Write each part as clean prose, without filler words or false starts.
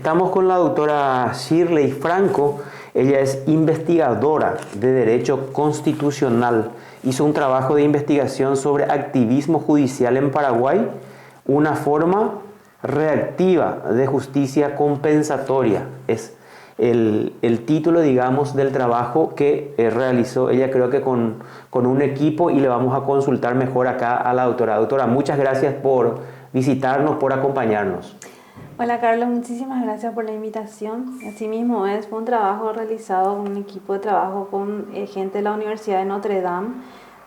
Estamos con la doctora Shirley Franco. Ella es investigadora de Derecho Constitucional. Hizo un trabajo de investigación sobre activismo judicial en Paraguay, una forma reactiva de justicia compensatoria. Es el título, digamos, del trabajo que realizó ella, creo que con un equipo, y le vamos a consultar mejor acá a la doctora. Doctora, muchas gracias por visitarnos, por acompañarnos. Hola Carlos, muchísimas gracias por la invitación. Asimismo fue un trabajo realizado con un equipo de trabajo con gente de la Universidad de Notre Dame.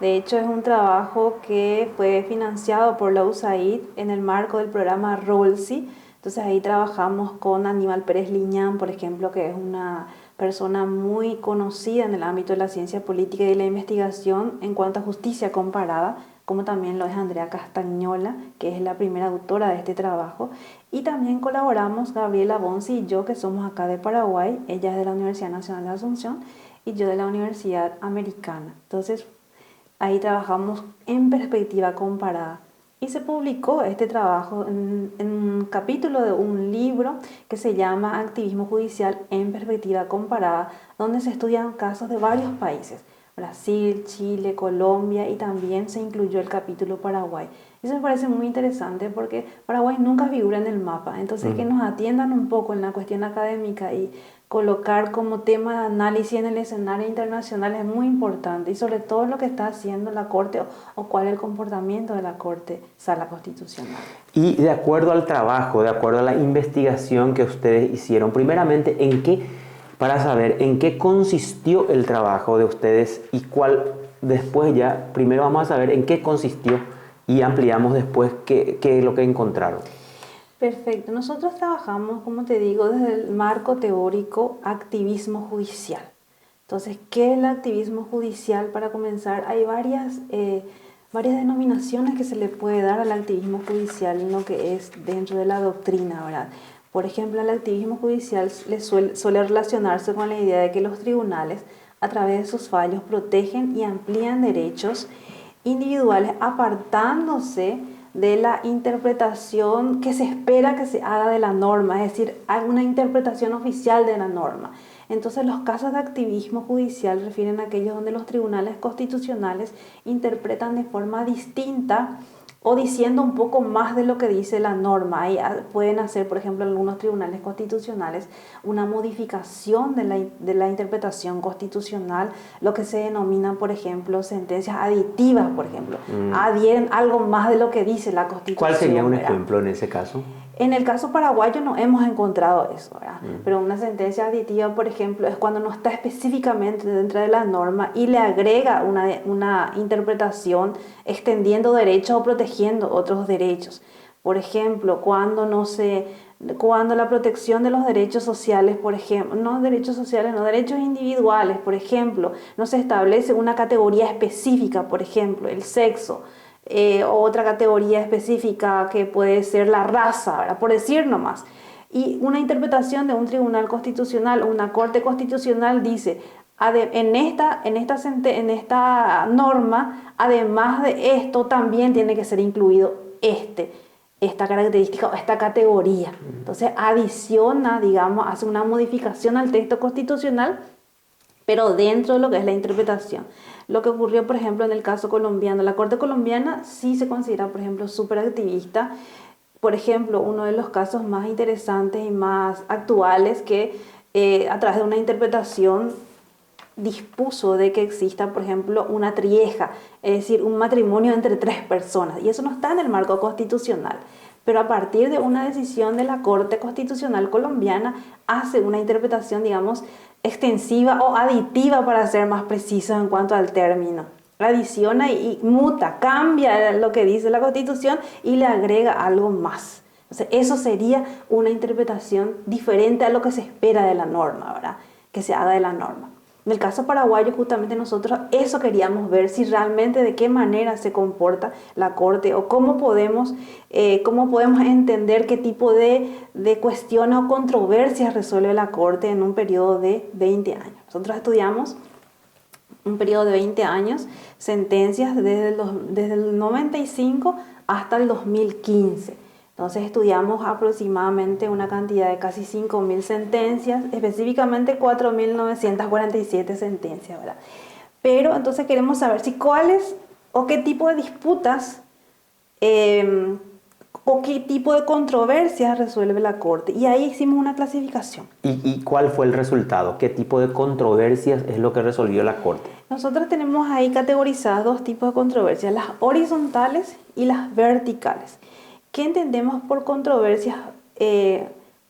De hecho, es un trabajo que fue financiado por la USAID en el marco del programa ROLSI. Entonces ahí trabajamos con Aníbal Pérez Liñán, por ejemplo, que es una persona muy conocida en el ámbito de la ciencia política y de la investigación en cuanto a justicia comparada, como también lo es Andrea Castañola, que es la primera autora de este trabajo. Y también colaboramos Gabriela Bonzi y yo, que somos acá de Paraguay. Ella es de la Universidad Nacional de Asunción y yo de la Universidad Americana. Entonces ahí trabajamos en perspectiva comparada. Y se publicó este trabajo en un capítulo de un libro que se llama Activismo Judicial en Perspectiva Comparada, donde se estudian casos de varios países: Brasil, Chile, Colombia, y también se incluyó el capítulo Paraguay. Eso me parece muy interesante porque Paraguay nunca figura en el mapa. Entonces, que nos atiendan un poco en la cuestión académica y colocar como tema de análisis en el escenario internacional es muy importante, y sobre todo lo que está haciendo la Corte o cuál es el comportamiento de la Corte Sala Constitucional. Y de acuerdo al trabajo, de acuerdo a la investigación que ustedes hicieron, primeramente, para saber en qué consistió el trabajo de ustedes y cuál después ya, primero vamos a saber en qué consistió y ampliamos después qué es lo que encontraron. Perfecto. Nosotros trabajamos, como te digo, desde el marco teórico activismo judicial. Entonces, ¿qué es el activismo judicial? Para comenzar, hay varias denominaciones que se le puede dar al activismo judicial en lo que es dentro de la doctrina, ¿verdad? Por ejemplo, el activismo judicial suele relacionarse con la idea de que los tribunales, a través de sus fallos, protegen y amplían derechos individuales, apartándose de la interpretación que se espera que se haga de la norma, es decir, hay una interpretación oficial de la norma. Entonces, los casos de activismo judicial refieren a aquellos donde los tribunales constitucionales interpretan de forma distinta o diciendo un poco más de lo que dice la norma. Ahí pueden hacer, por ejemplo, algunos tribunales constitucionales una modificación de la interpretación constitucional, lo que se denomina, por ejemplo, sentencias aditivas, por ejemplo. Adhieren algo más de lo que dice la Constitución. ¿Cuál sería un ¿verdad? ejemplo en ese caso? En el caso paraguayo no hemos encontrado eso, ¿verdad? Pero una sentencia aditiva, por ejemplo, es cuando no está específicamente dentro de la norma y le agrega una interpretación extendiendo derechos o protegiendo otros derechos. Por ejemplo, cuando la protección de los derechos sociales, por ejemplo, no derechos sociales, no derechos individuales, por ejemplo, no se establece una categoría específica, por ejemplo, el sexo. Otra categoría específica que puede ser la raza, ¿verdad? Por decir nomás. Y una interpretación de un tribunal constitucional o una corte constitucional dice, en esta norma, además de esto, también tiene que ser incluido esta característica o esta categoría. Entonces adiciona, digamos, hace una modificación al texto constitucional, pero dentro de lo que es la interpretación. Lo que ocurrió, por ejemplo, en el caso colombiano, la Corte colombiana sí se considera, por ejemplo, súper activista. Por ejemplo, uno de los casos más interesantes y más actuales que a través de una interpretación dispuso de que exista, por ejemplo, una trieja, es decir, un matrimonio entre 3 personas, y eso no está en el marco constitucional. Pero a partir de una decisión de la Corte Constitucional colombiana hace una interpretación, digamos, extensiva o aditiva, para ser más preciso en cuanto al término. Adiciona y muta, cambia lo que dice la Constitución y le agrega algo más. Entonces, eso sería una interpretación diferente a lo que se espera de la norma, ¿verdad? Que se haga de la norma. En el caso paraguayo, justamente nosotros eso queríamos ver, si realmente de qué manera se comporta la Corte o cómo podemos entender qué tipo de cuestiones o controversias resuelve la Corte en un periodo de 20 años. Nosotros estudiamos un periodo de 20 años, sentencias desde el 95 hasta el 2015. Entonces estudiamos aproximadamente una cantidad de casi 5.000 sentencias, específicamente 4.947 sentencias, ¿verdad? Pero entonces queremos saber si cuáles o qué tipo de disputas o qué tipo de controversias resuelve la Corte. Y ahí hicimos una clasificación. ¿Y cuál fue el resultado? ¿Qué tipo de controversias es lo que resolvió la Corte? Nosotros tenemos ahí categorizadas dos tipos de controversias, las horizontales y las verticales. ¿Qué entendemos por controversias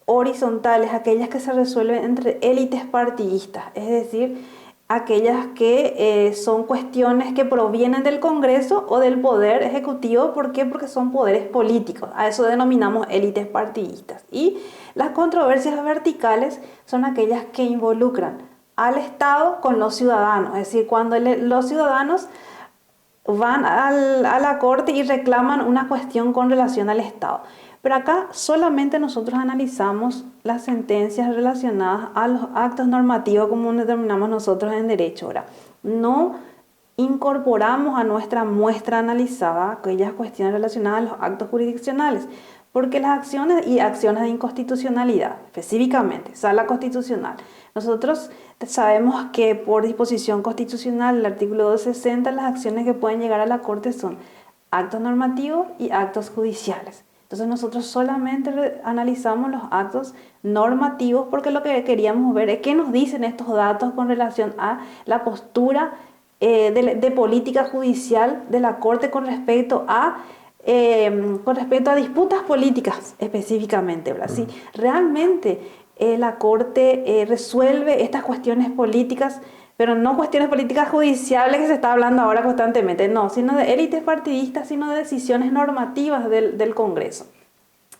horizontales? Aquellas que se resuelven entre élites partidistas, es decir, aquellas que son cuestiones que provienen del Congreso o del Poder Ejecutivo. ¿Por qué? Porque son poderes políticos. A eso denominamos élites partidistas. Y las controversias verticales son aquellas que involucran al Estado con los ciudadanos. Es decir, cuando los ciudadanos van a la Corte y reclaman una cuestión con relación al Estado. Pero acá solamente nosotros analizamos las sentencias relacionadas a los actos normativos, como determinamos nosotros en derecho. Ahora, no incorporamos a nuestra muestra analizada aquellas cuestiones relacionadas a los actos jurisdiccionales, porque las acciones y acciones de inconstitucionalidad, específicamente, sala constitucional, nosotros sabemos que por disposición constitucional, el artículo 260, las acciones que pueden llegar a la Corte son actos normativos y actos judiciales. Entonces nosotros solamente analizamos los actos normativos porque lo que queríamos ver es qué nos dicen estos datos con relación a la postura de política judicial de la Corte con respecto a disputas políticas específicamente, ¿verdad? Si realmente la Corte resuelve estas cuestiones políticas, pero no cuestiones políticas judiciales que se está hablando ahora constantemente, no, sino de élites partidistas, sino de decisiones normativas del Congreso.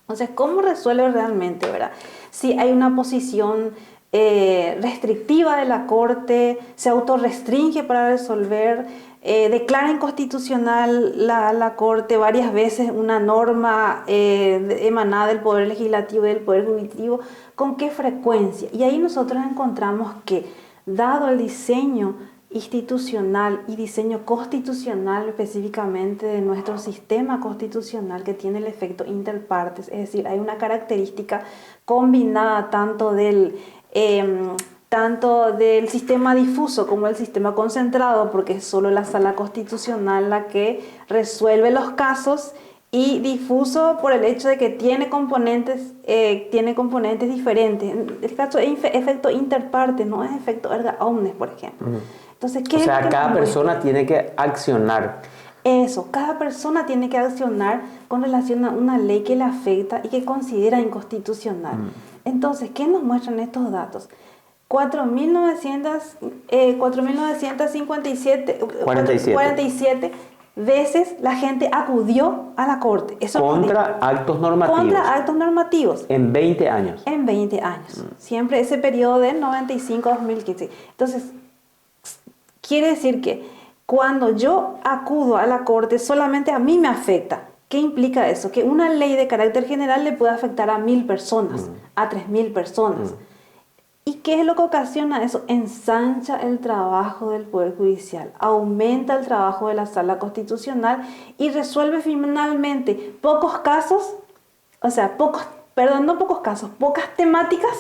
Entonces, ¿cómo resuelve realmente, verdad? Si hay una posición restrictiva de la Corte, se autorrestringe para resolver, declara inconstitucional la Corte varias veces una norma emanada del Poder Legislativo y del Poder Judicial, ¿con qué frecuencia? Y ahí nosotros encontramos que, dado el diseño institucional y diseño constitucional específicamente de nuestro sistema constitucional que tiene el efecto interpartes, es decir, hay una característica combinada tanto del sistema difuso como el sistema concentrado, porque es solo la sala constitucional la que resuelve los casos, y difuso por el hecho de que tiene componentes diferentes. En este caso es efecto interparte, no es efecto erga omnes, por ejemplo. Entonces, o sea, cada persona tiene que accionar. Eso, cada persona tiene que accionar con relación a una ley que le afecta y que considera inconstitucional. Entonces, ¿qué nos muestran estos datos? 4.947 veces la gente acudió a la Corte. Eso contra actos normativos. Contra actos normativos. En 20 años. En 20 años. Siempre ese periodo del 95 a 2015. Entonces, quiere decir que cuando yo acudo a la Corte, solamente a mí me afecta. ¿Qué implica eso? Que una ley de carácter general le puede afectar a 1.000 personas, a 3.000 personas. ¿Y qué es lo que ocasiona eso? Ensancha el trabajo del Poder Judicial, aumenta el trabajo de la Sala Constitucional y resuelve finalmente pocos casos, o sea, pocas temáticas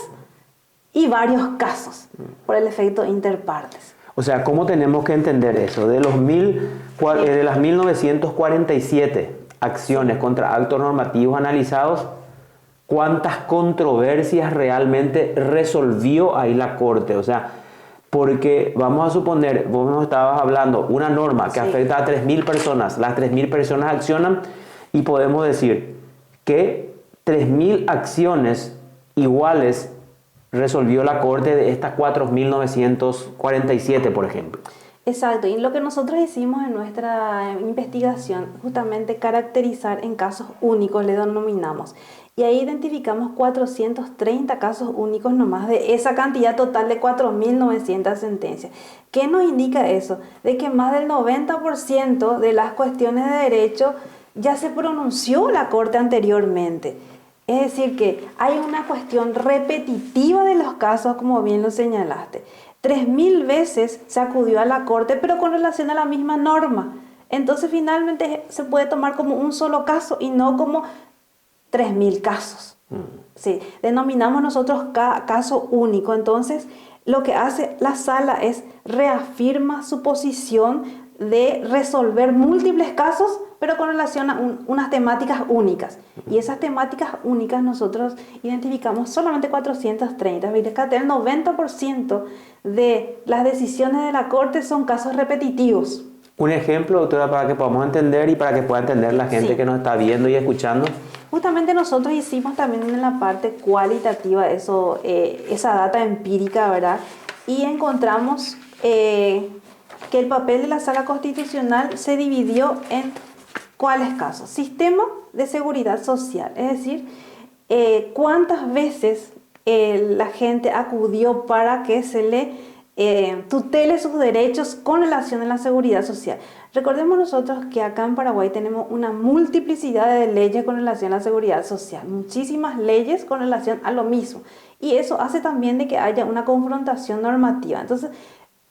y varios casos por el efecto interpartes. O sea, ¿cómo tenemos que entender eso? De las 1947 acciones contra actos normativos analizados, ¿cuántas controversias realmente resolvió ahí la Corte? O sea, porque vamos a suponer, vos nos estabas hablando, una norma que afecta a 3.000 personas, las 3.000 personas accionan y podemos decir que 3.000 acciones iguales resolvió la Corte de estas 4.947, por ejemplo. Exacto, y lo que nosotros hicimos en nuestra investigación, justamente caracterizar en casos únicos, le denominamos. Y ahí identificamos 430 casos únicos nomás de esa cantidad total de 4.900 sentencias. ¿Qué nos indica eso? De que más del 90% de las cuestiones de derecho ya se pronunció la Corte anteriormente. Es decir, que hay una cuestión repetitiva de los casos, como bien lo señalaste. 3.000 veces se acudió a la Corte, pero con relación a la misma norma. Entonces, finalmente se puede tomar como un solo caso y no como 3.000 casos. Sí, denominamos nosotros caso único. Entonces, lo que hace la sala es reafirma su posición de resolver múltiples casos, pero con relación a unas temáticas únicas. Y esas temáticas únicas nosotros identificamos solamente 430. Fíjate, el 90% de las decisiones de la Corte son casos repetitivos. Un ejemplo, doctora, para que podamos entender y para que pueda entender la gente que nos está viendo y escuchando. Justamente nosotros hicimos también en la parte cualitativa esa data empírica, ¿verdad? Y encontramos que el papel de la Sala Constitucional se dividió en ¿cuáles casos? Sistema de seguridad social, es decir, cuántas veces la gente acudió para que se le tutele sus derechos con relación a la seguridad social. Recordemos nosotros que acá en Paraguay tenemos una multiplicidad de leyes con relación a la seguridad social, muchísimas leyes con relación a lo mismo, y eso hace también de que haya una confrontación normativa. Entonces,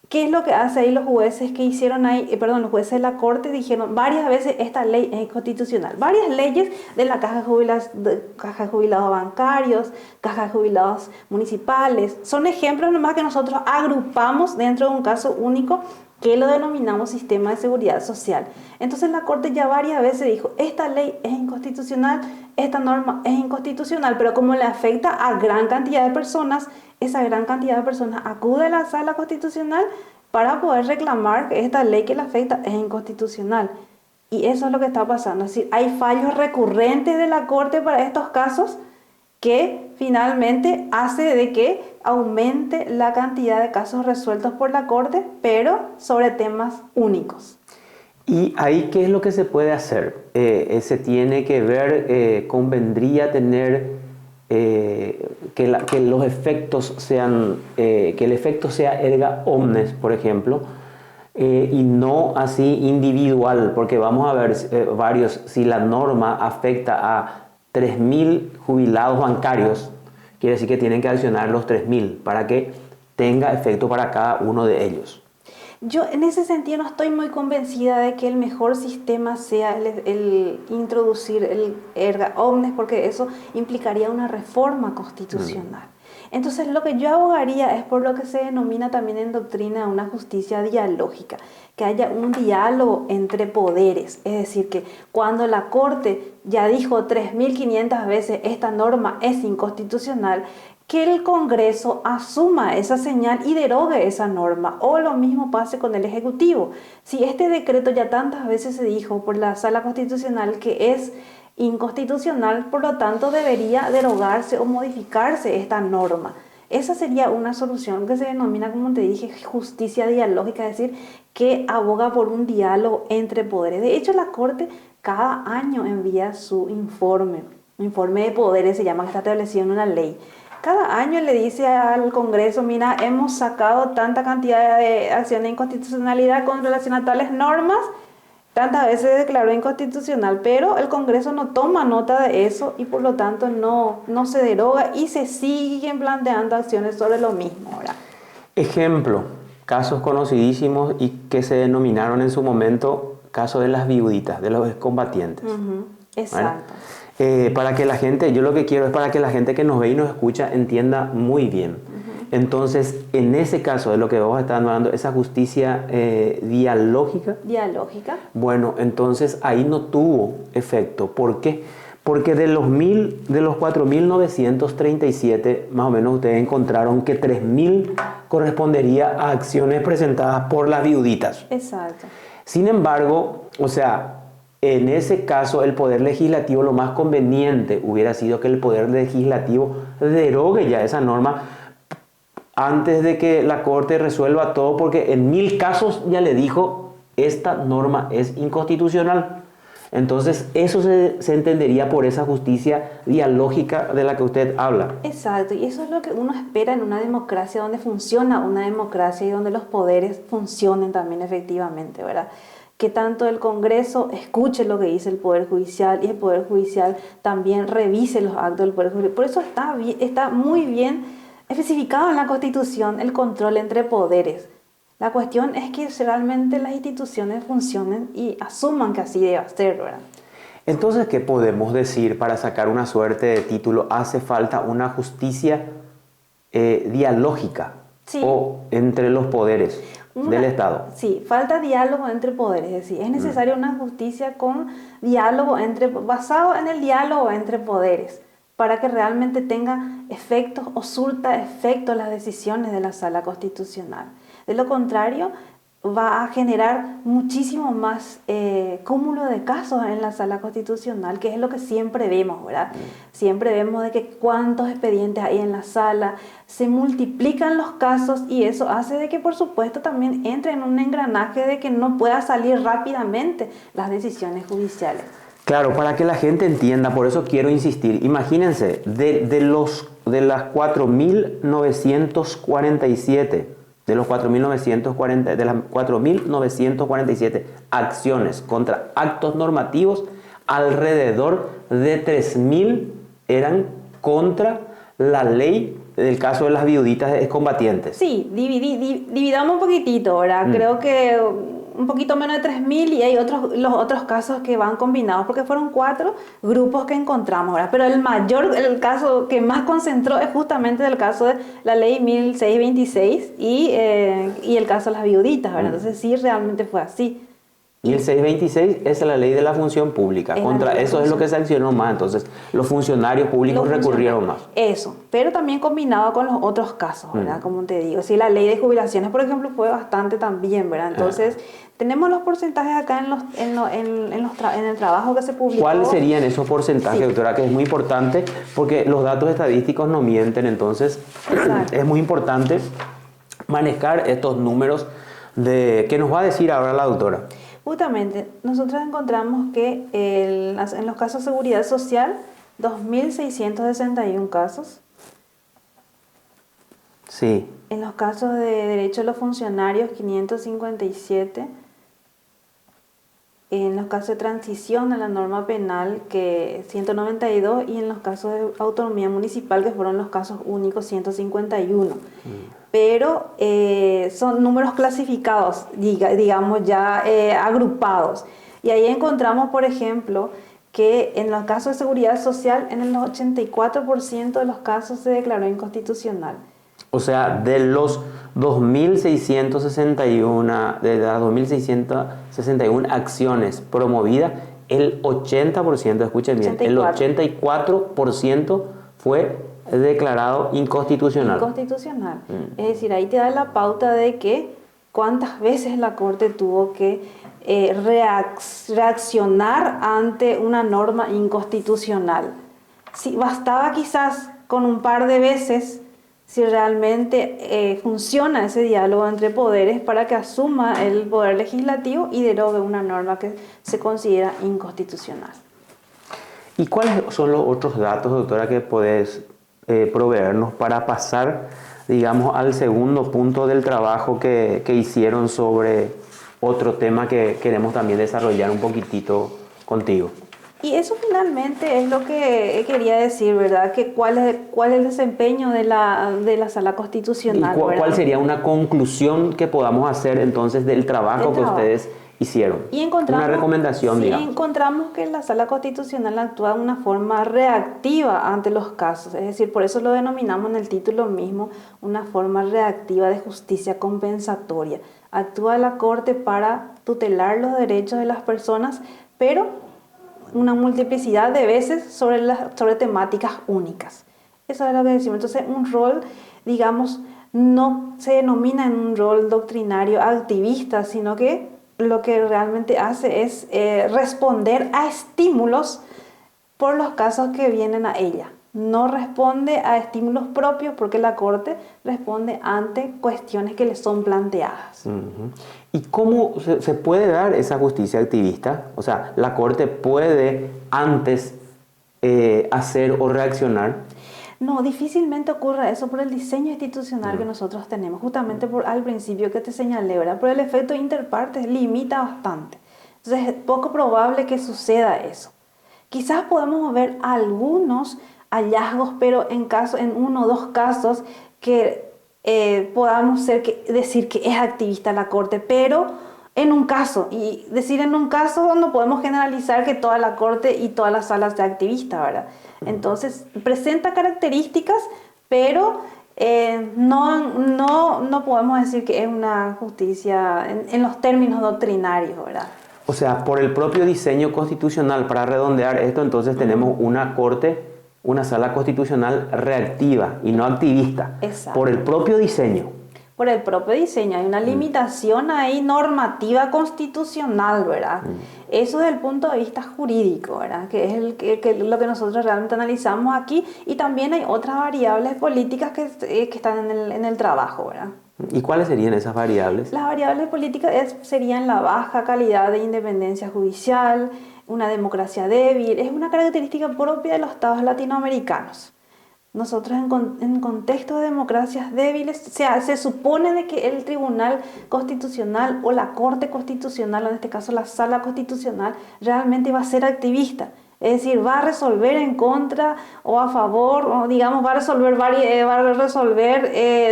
¿qué es lo que hace ahí los jueces que hicieron ahí? Los jueces de la Corte dijeron varias veces esta ley es inconstitucional. Varias leyes de la caja de jubilados bancarios, caja de jubilados municipales. Son ejemplos nomás que nosotros agrupamos dentro de un caso único que lo denominamos sistema de seguridad social. Entonces la Corte ya varias veces dijo, esta ley es inconstitucional, esta norma es inconstitucional, pero como le afecta a gran cantidad de personas, esa gran cantidad de personas acude a la Sala Constitucional para poder reclamar que esta ley que le afecta es inconstitucional. Y eso es lo que está pasando. Es decir, hay fallos recurrentes de la Corte para estos casos que finalmente hace de que aumente la cantidad de casos resueltos por la Corte, pero sobre temas únicos. ¿Y ahí qué es lo que se puede hacer? Se tiene que ver, convendría tener que los efectos sean, que el efecto sea erga omnes, por ejemplo, y no así individual, porque vamos a ver varios, si la norma afecta a 3.000 jubilados bancarios, quiere decir que tienen que accionar los 3.000 para que tenga efecto para cada uno de ellos. Yo en ese sentido no estoy muy convencida de que el mejor sistema sea el introducir el erga omnes, porque eso implicaría una reforma constitucional. Entonces lo que yo abogaría es por lo que se denomina también en doctrina una justicia dialógica, que haya un diálogo entre poderes, es decir, que cuando la Corte ya dijo 3.500 veces esta norma es inconstitucional, que el Congreso asuma esa señal y derogue esa norma, o lo mismo pase con el Ejecutivo. Si este decreto ya tantas veces se dijo por la Sala Constitucional que es inconstitucional, por lo tanto debería derogarse o modificarse esta norma. Esa sería una solución que se denomina, como te dije, justicia dialógica, es decir, que aboga por un diálogo entre poderes. De hecho, la Corte cada año envía su informe de poderes, se llama, que está establecido en una ley. Cada año le dice al Congreso, mira, hemos sacado tanta cantidad de acciones de inconstitucionalidad con relación a tales normas, tantas veces se declaró inconstitucional, pero el Congreso no toma nota de eso y por lo tanto no se deroga y se siguen planteando acciones sobre lo mismo, ¿verdad? Ejemplo, casos conocidísimos y que se denominaron en su momento caso de las viuditas, de los excombatientes. Exacto. Para que la gente, yo lo que quiero es para que la gente que nos ve y nos escucha entienda muy bien. Entonces, en ese caso de lo que vos estás hablando, esa justicia dialógica. Bueno, entonces ahí no tuvo efecto. ¿Por qué? Porque de los 4.937, más o menos ustedes encontraron que 3.000 correspondería a acciones presentadas por las viuditas. Exacto. Sin embargo, o sea, en ese caso el Poder Legislativo, lo más conveniente hubiera sido que el Poder Legislativo derogue ya esa norma antes de que la Corte resuelva todo, porque en 1.000 casos ya le dijo, esta norma es inconstitucional. Entonces eso se entendería por esa justicia dialógica de la que usted habla. Exacto, y eso es lo que uno espera en una democracia donde funciona una democracia y donde los poderes funcionen también efectivamente, ¿verdad? Que tanto el Congreso escuche lo que dice el Poder Judicial y el Poder Judicial también revise los actos del Poder Judicial. Por eso está muy bien especificado en la Constitución el control entre poderes. La cuestión es que realmente las instituciones funcionen y asuman que así debe ser, ¿verdad? Entonces, ¿qué podemos decir para sacar una suerte de título? Hace falta una justicia dialógica Sí. o entre los poderes del Estado. Sí, falta diálogo entre poderes, es decir, es necesaria una justicia con diálogo basado en el diálogo entre poderes, para que realmente tenga efectos o surta efectos las decisiones de la Sala Constitucional. De lo contrario, va a generar muchísimo más cúmulo de casos en la Sala Constitucional, que es lo que siempre vemos, ¿verdad? Siempre vemos de que cuántos expedientes hay en la sala, se multiplican los casos y eso hace de que, por supuesto, también entre en un engranaje de que no pueda salir rápidamente las decisiones judiciales. Claro, para que la gente entienda, por eso quiero insistir, imagínense, de las 4.947 de las 4.947 acciones contra actos normativos, alrededor de 3.000 eran contra la ley del caso de las viuditas excombatientes. Sí, dividamos un poquitito, ¿verdad? Creo que un poquito menos de 3.000 y hay los otros casos que van combinados, porque fueron 4 grupos que encontramos, ¿verdad? Pero el caso que más concentró es justamente el caso de la ley 1626 y el caso de las viuditas, ¿verdad? Entonces sí, realmente fue así. Y el 626 es la ley de la función pública. Contra eso es lo que se accionó más. Entonces, los funcionarios públicos recurrieron más. Eso, pero también combinado con los otros casos, ¿verdad? Como te digo. Sí, la ley de jubilaciones, por ejemplo, fue bastante también, ¿verdad? Entonces, tenemos los porcentajes acá en el trabajo que se publicó. ¿Cuáles serían esos porcentajes, sí, doctora? Que es muy importante porque los datos estadísticos no mienten. Entonces, es muy importante manejar estos números ¿qué nos va a decir ahora la doctora? Justamente, nosotros encontramos que en los casos de seguridad social, 2.661 casos. Sí. En los casos de derechos de los funcionarios, 557. En los casos de transición a la norma penal, que 192. Y en los casos de autonomía municipal, que fueron los casos únicos, 151. Pero son números clasificados, digamos ya agrupados. Y ahí encontramos, por ejemplo, que en los casos de seguridad social, en el 84% de los casos se declaró inconstitucional. O sea, de los 2.661, de las 2.661 acciones promovidas, el 80%, escuchen bien, 84% fue declarado inconstitucional. Inconstitucional. Es decir, ahí te da la pauta de que cuántas veces la Corte tuvo que reaccionar ante una norma inconstitucional. Si bastaba quizás con un par de veces, si realmente funciona ese diálogo entre poderes para que asuma el poder legislativo y derogue una norma que se considera inconstitucional. ¿Y cuáles son los otros datos, doctora, que podés proveernos para pasar, digamos, al segundo punto del trabajo que hicieron sobre otro tema que queremos también desarrollar un poquitito contigo? Y eso finalmente es lo que quería decir, ¿verdad? Que cuál es el desempeño de la Sala Constitucional. ¿Y cuál sería una conclusión que podamos hacer entonces del trabajo que ustedes hicieron? Y una recomendación, digamos. Encontramos que la Sala Constitucional actúa de una forma reactiva ante los casos. Es decir, por eso lo denominamos en el título mismo una forma reactiva de justicia compensatoria. Actúa la Corte para tutelar los derechos de las personas, pero una multiplicidad de veces sobre temáticas únicas. Eso es lo que decimos. Entonces, un rol, digamos, no se denomina en un rol doctrinario activista, sino que lo que realmente hace es responder a estímulos por los casos que vienen a ella. No responde a estímulos propios porque la Corte responde ante cuestiones que le son planteadas. ¿Y cómo se puede dar esa justicia activista? O sea, ¿la Corte puede antes hacer o reaccionar? No, difícilmente ocurre eso por el diseño institucional que nosotros tenemos, justamente al principio que te señalé, ¿verdad? Por el efecto interpartes limita bastante. Entonces es poco probable que suceda eso. Quizás podemos ver algunos hallazgos, pero en uno o dos casos que podamos decir que es activista la Corte, pero en un caso, y decir en un caso no podemos generalizar que toda la corte y todas las salas sea activista, ¿verdad? Entonces, presenta características, pero no podemos decir que es una justicia en los términos doctrinarios, ¿verdad? O sea, por el propio diseño constitucional, para redondear esto, entonces tenemos una corte, una sala constitucional reactiva y no activista. Exacto. Por el propio diseño. Por el propio diseño, hay una limitación ahí normativa constitucional, ¿verdad? Eso desde el punto de vista jurídico, ¿verdad? Que es lo que nosotros realmente analizamos aquí, y también hay otras variables políticas que están en el trabajo, ¿verdad? ¿Y cuáles serían esas variables? Las variables políticas serían la baja calidad de independencia judicial, una democracia débil, es una característica propia de los estados latinoamericanos. Nosotros en contextos de democracias débiles se supone de que el Tribunal Constitucional o la Corte Constitucional, o en este caso la Sala Constitucional, realmente va a ser activista. Es decir, va a resolver en contra o a favor, o digamos, va a resolver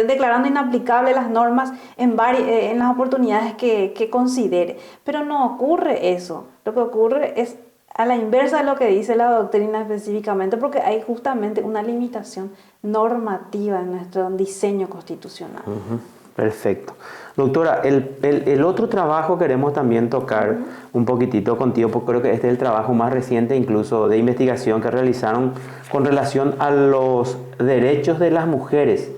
declarando inaplicables las normas en las oportunidades que considere. Pero no ocurre eso. Lo que ocurre es a la inversa de lo que dice la doctrina específicamente, porque hay justamente una limitación normativa en nuestro diseño constitucional. Perfecto. Doctora, el otro trabajo queremos también tocar un poquitito contigo, porque creo que este es el trabajo más reciente incluso de investigación que realizaron con relación a los derechos de las mujeres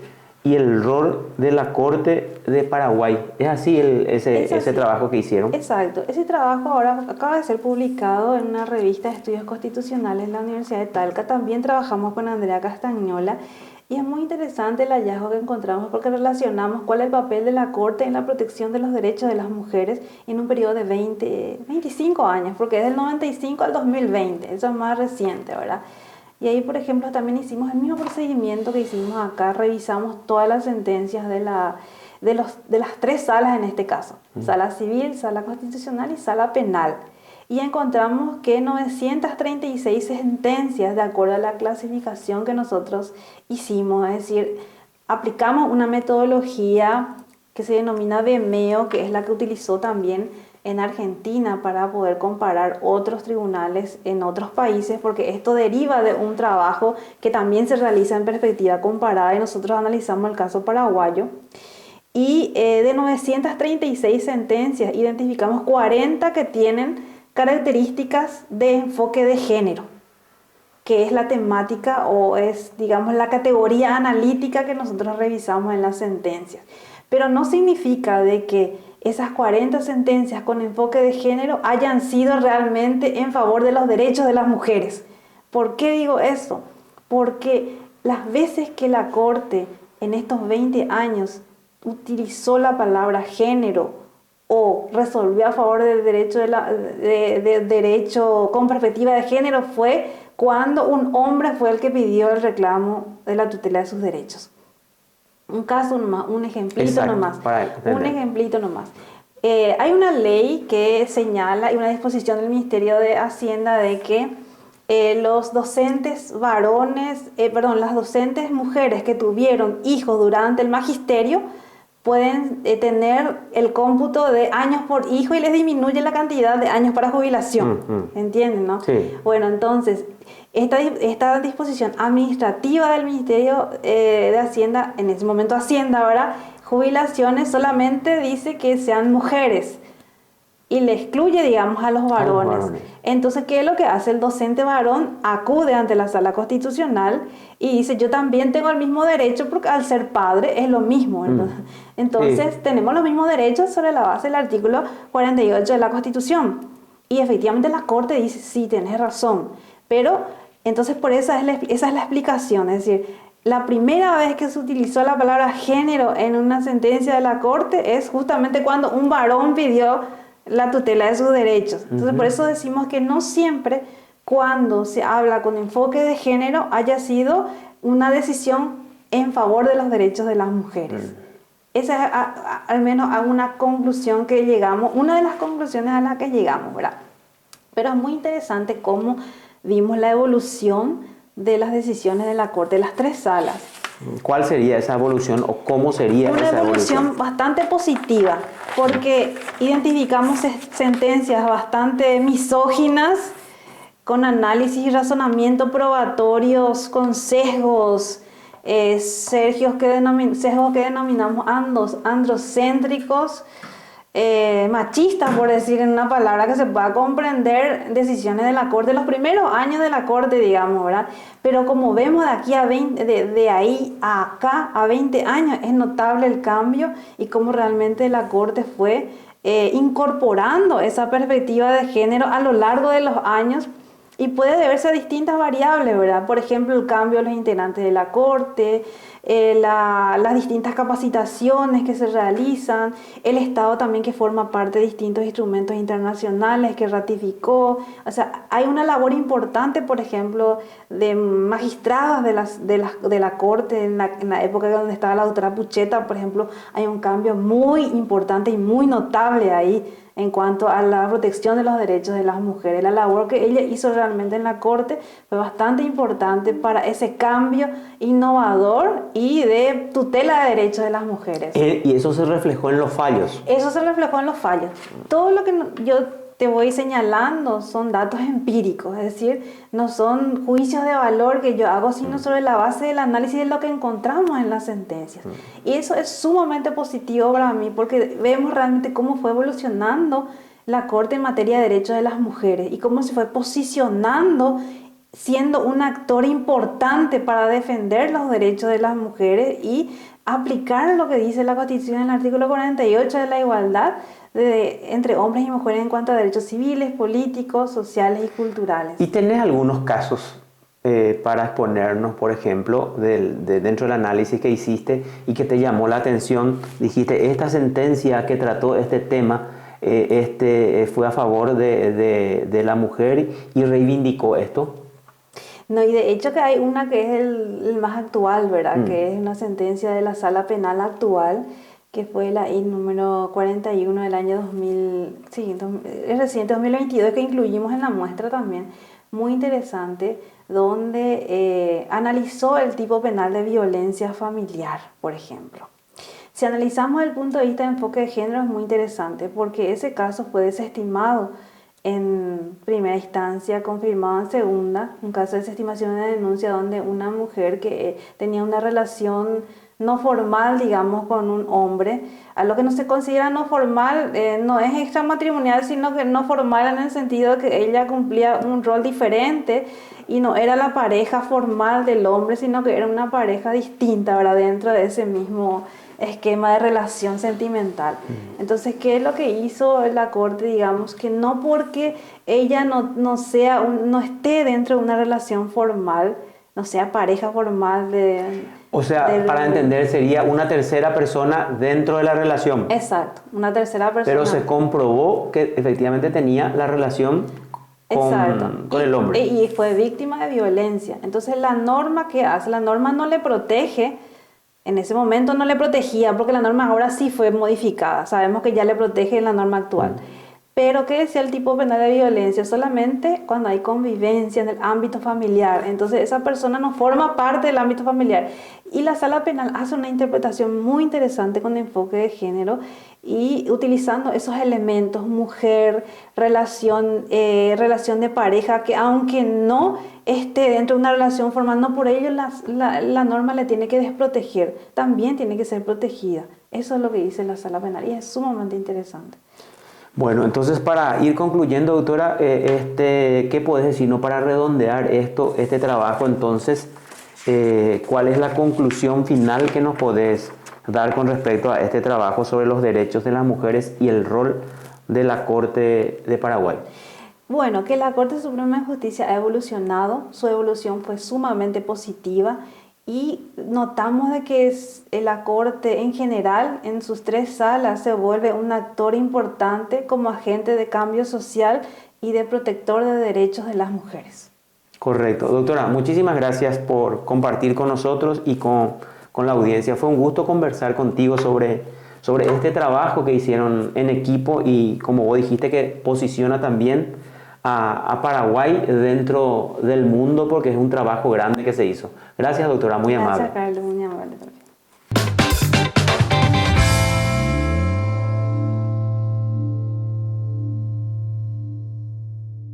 y el rol de la Corte de Paraguay. ¿Es así ese trabajo que hicieron? Exacto. Ese trabajo ahora acaba de ser publicado en una revista de estudios constitucionales en la Universidad de Talca. También trabajamos con Andrea Castañola. Y es muy interesante el hallazgo que encontramos porque relacionamos cuál es el papel de la Corte en la protección de los derechos de las mujeres en un periodo de 25 años, porque es del 95 al 2020, eso es más reciente, ¿verdad? Y ahí, por ejemplo, también hicimos el mismo procedimiento que hicimos acá, revisamos todas las sentencias de las tres salas en este caso, sala civil, sala constitucional y sala penal. Y encontramos que 936 sentencias, de acuerdo a la clasificación que nosotros hicimos, es decir, aplicamos una metodología que se denomina BEMEO, que es la que utilizó también en Argentina para poder comparar otros tribunales en otros países, porque esto deriva de un trabajo que también se realiza en perspectiva comparada, y nosotros analizamos el caso paraguayo. Y de 936 sentencias identificamos 40 que tienen características de enfoque de género, que es la temática o es, digamos, la categoría analítica que nosotros revisamos en las sentencias. Pero no significa de que esas 40 sentencias con enfoque de género hayan sido realmente en favor de los derechos de las mujeres. ¿Por qué digo eso? Porque las veces que la Corte en estos 20 años utilizó la palabra género o resolvió a favor del derecho, derecho con perspectiva de género, fue cuando un hombre fue el que pidió el reclamo de la tutela de sus derechos. Un caso nomás, un ejemplito nomás. Un ejemplito nomás. Hay una ley que señala y una disposición del Ministerio de Hacienda de que los docentes las docentes mujeres que tuvieron hijos durante el magisterio pueden tener el cómputo de años por hijo y les disminuye la cantidad de años para jubilación. ¿Entienden, no? Sí. Bueno, entonces, esta disposición administrativa del Ministerio de Hacienda, en ese momento Hacienda, ahora jubilaciones solamente dice que sean mujeres y le excluye, digamos, a los varones. Entonces, ¿qué es lo que hace el docente varón? Acude ante la Sala Constitucional y dice, yo también tengo el mismo derecho porque al ser padre es lo mismo. Entonces, tenemos los mismos derechos sobre la base del artículo 48 de la Constitución. Y efectivamente la Corte dice, sí, tenés razón. Pero, entonces, por esa es la explicación. Es decir, la primera vez que se utilizó la palabra género en una sentencia de la Corte es justamente cuando un varón pidió la tutela de sus derechos. Entonces, por eso decimos que no siempre cuando se habla con enfoque de género haya sido una decisión en favor de los derechos de las mujeres. Esa es al menos una conclusión que llegamos, una de las conclusiones a las que llegamos, ¿verdad? Pero es muy interesante cómo vimos la evolución de las decisiones de la Corte, de las tres salas. ¿Cuál sería esa evolución o cómo sería esa evolución? Una evolución bastante positiva. porque identificamos sentencias bastante misóginas, con análisis y razonamiento probatorios, con sesgos, sesgos que denominamos androcéntricos, machistas, por decir en una palabra que se pueda comprender, decisiones de la Corte, los primeros años de la Corte, digamos, ¿verdad? Pero como vemos de aquí a 20, de ahí a acá, a 20 años, es notable el cambio y cómo realmente la Corte fue incorporando esa perspectiva de género a lo largo de los años. Y puede deberse a distintas variables, ¿verdad? Por ejemplo, el cambio de los integrantes de la Corte, las distintas capacitaciones que se realizan, el Estado también que forma parte de distintos instrumentos internacionales que ratificó. O sea, hay una labor importante, por ejemplo, de magistrados de la Corte en la época donde estaba la doctora Pucheta, por ejemplo, hay un cambio muy importante y muy notable ahí en cuanto a la protección de los derechos de las mujeres. La labor que ella hizo realmente en la Corte fue bastante importante para ese cambio innovador y de tutela de derechos de las mujeres. Y eso se reflejó en los fallos. Eso se reflejó en los fallos. Todo lo que yo te voy señalando son datos empíricos, es decir, no son juicios de valor que yo hago, sino sobre la base del análisis de lo que encontramos en las sentencias. Y eso es sumamente positivo para mí, porque vemos realmente cómo fue evolucionando la Corte en materia de derechos de las mujeres y cómo se fue posicionando, siendo un actor importante para defender los derechos de las mujeres y aplicar lo que dice la Constitución en el artículo 48 de la igualdad entre hombres y mujeres en cuanto a derechos civiles, políticos, sociales y culturales. ¿Y tenés algunos casos para exponernos, por ejemplo, dentro del análisis que hiciste y que te llamó la atención? Dijiste, esta sentencia que trató este tema fue a favor de la mujer y reivindicó esto. No, y de hecho que hay una que es el más actual, ¿verdad? Que es una sentencia de la Sala Penal actual, que fue la I número 41 del año 2000, sí, es reciente, 2022, que incluimos en la muestra también, muy interesante, donde analizó el tipo penal de violencia familiar, por ejemplo. Si analizamos el punto de vista de enfoque de género es muy interesante, porque ese caso fue desestimado en primera instancia, confirmado en segunda, un caso de desestimación de denuncia donde una mujer que tenía una relación no formal, digamos, con un hombre, a lo que no se considera no formal, no es extramatrimonial, sino que no formal en el sentido de que ella cumplía un rol diferente y no era la pareja formal del hombre, sino que era una pareja distinta, ¿verdad? Dentro de ese mismo esquema de relación sentimental. Entonces, ¿qué es lo que hizo la Corte? Digamos que no porque ella no esté dentro de una relación formal, no sea pareja formal O sea, para entender, sería una tercera persona dentro de la relación. Exacto, una tercera persona. Pero se comprobó que efectivamente tenía la relación con el hombre. Y fue víctima de violencia. Entonces, la norma que hace, la norma no le protege. En ese momento no le protegía, porque la norma ahora sí fue modificada. Sabemos que ya le protege en la norma actual. Pero, ¿qué decía el tipo penal de violencia? Solamente cuando hay convivencia en el ámbito familiar. Entonces, esa persona no forma parte del ámbito familiar. Y la Sala Penal hace una interpretación muy interesante con enfoque de género y utilizando esos elementos, mujer, relación de pareja, que aunque no esté dentro de una relación formal, no por ello la norma le tiene que desproteger. También tiene que ser protegida. Eso es lo que dice la Sala Penal y es sumamente interesante. Bueno, entonces para ir concluyendo, doctora, ¿qué puedes decirnos para redondear este trabajo? Entonces, ¿cuál es la conclusión final que nos podés dar con respecto a este trabajo sobre los derechos de las mujeres y el rol de la Corte de Paraguay? Bueno, que la Corte Suprema de Justicia ha evolucionado, su evolución fue sumamente positiva y notamos de que la Corte en general, en sus 3 salas, se vuelve un actor importante como agente de cambio social y de protector de derechos de las mujeres. Correcto. Doctora, muchísimas gracias por compartir con nosotros y con la audiencia. Fue un gusto conversar contigo sobre este trabajo que hicieron en equipo y, como vos dijiste, que posiciona también a Paraguay dentro del mundo, porque es un trabajo grande que se hizo. Gracias, doctora, muy amable. Gracias, Carlos, muy amable.